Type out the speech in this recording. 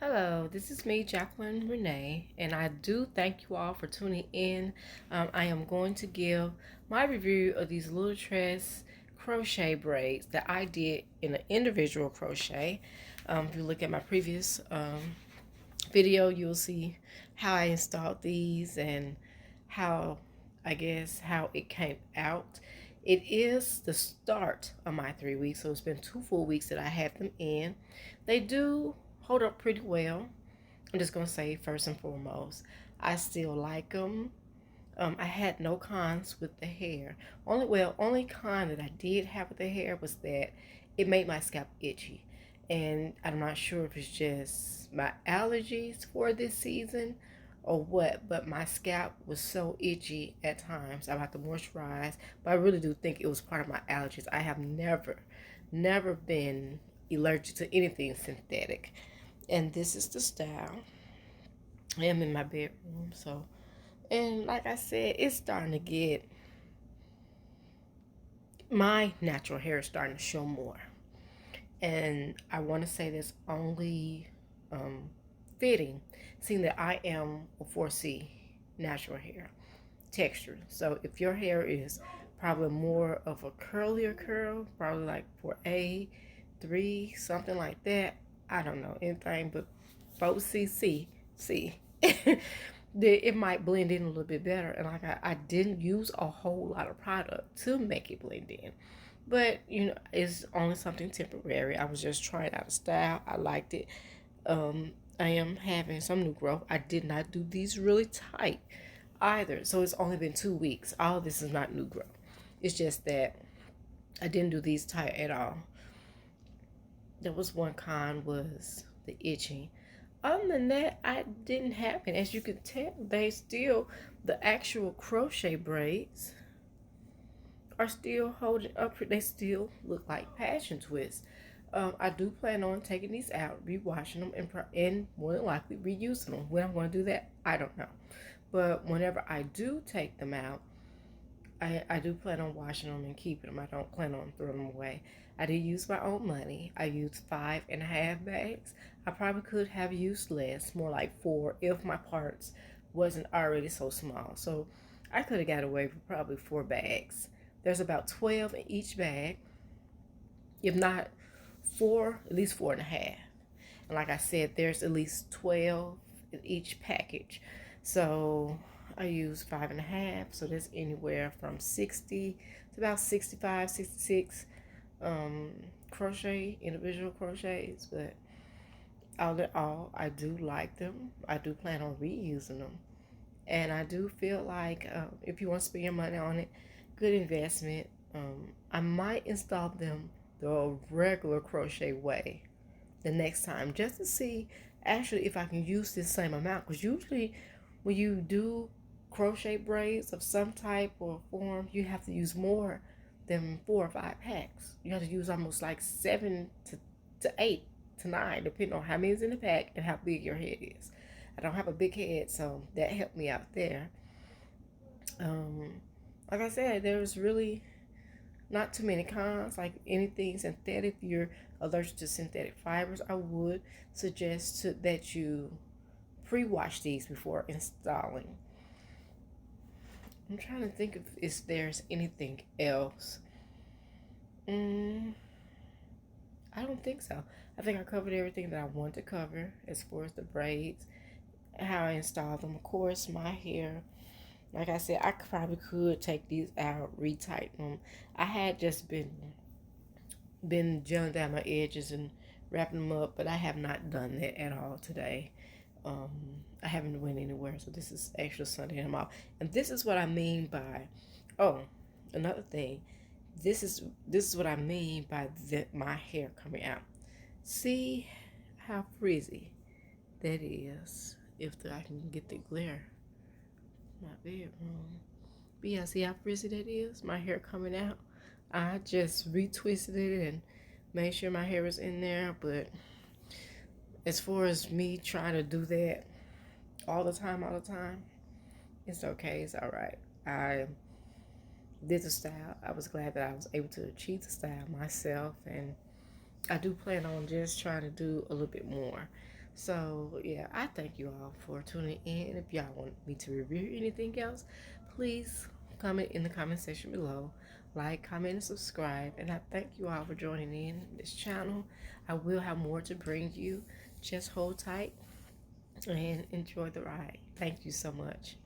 Hello, this is me, Jacqueline Renee, and I do thank you all for tuning in. I am going to give my review of these lulutress crochet braids that I did in an individual crochet. If you look at my previous video, you'll see how I installed these and how, how it came out. It is the start of my 3 weeks, so it's been 2 full weeks that I had them in. They do hold up pretty well. I'm just gonna say first and foremost, I still like them. I had no cons with the hair. Only con that I did have with the hair was that it made my scalp itchy, and I'm not sure if it's just my allergies for this season or what, but my scalp was so itchy at times. I have to moisturize, but I really do think it was part of my allergies. I have never been allergic to anything synthetic, and this is the style. I am in my bedroom, so, and like I said, it's starting to get, my natural hair is starting to show more. And I want to say that's only fitting, seeing that I am a 4C natural hair texture. So if your hair is probably more of a curlier curl, probably like 4A, 3, something like that. I don't know anything but 4CC, C. It might blend in a little bit better. And like I didn't use a whole lot of product to make it blend in. But, it's only something temporary. I was just trying out a style. I liked it. I am having some new growth. I did not do these really tight either. So it's only been 2 weeks. All this is not new growth. It's just that I didn't do these tight at all. There was one con was the itching. Other than that, I didn't have it. As you can tell, the actual crochet braids are still holding up. They still look like passion twists. I do plan on taking these out, rewashing them, and more than likely reusing them. When I'm going to do that, I don't know. But whenever I do take them out, I do plan on washing them and keeping them. I don't plan on throwing them away. I did use my own money. I used 5.5 bags. I probably could have used less, more like 4, if my parts wasn't already so small. So I could have got away with probably 4 bags. There's about 12 in each bag, if not 4, at least 4.5. And like I said, there's at least 12 in each package. So I use 5.5, so that's anywhere from 60 to about 65, 66 individual crochets. But all in all, I do like them. I do plan on reusing them. And I do feel like if you want to spend your money on it, good investment. I might install them the regular crochet way the next time, just to see actually if I can use this same amount. Because usually when you do crochet braids of some type or form, you have to use more than 4 or 5 packs. You have to use almost like 7 to 8 to 9, depending on how many is in the pack and how big your head is. I don't have a big head, so that helped me out there. Like I said, there's really not too many cons. Like anything synthetic, if you're allergic to synthetic fibers, I would suggest that you pre-wash these before installing. I'm trying to think if there's anything else. I don't think so. I think I covered everything that I want to cover as far as the braids, how I install them. Of course, my hair. Like I said, I probably could take these out, retighten them. I had just been gelling down my edges and wrapping them up, but I have not done that at all today. I haven't went anywhere, so this is actual Sunday and I'm off. And this is what I mean by, oh, another thing. This is what I mean by my hair coming out. See how frizzy that is. I can get the glare in my bedroom. But yeah, see how frizzy that is? My hair coming out. I just retwisted it and made sure my hair was in there. But as far as me trying to do that all the time, it's okay. It's all right. I did the style. I was glad that I was able to achieve the style myself, and I do plan on just trying to do a little bit more. So yeah, I thank you all for tuning in. If y'all want me to review anything else, please comment in the comment section below. Like, comment, and subscribe. And I thank you all for joining in this channel. I will have more to bring you. Just hold tight and enjoy the ride. Thank you so much.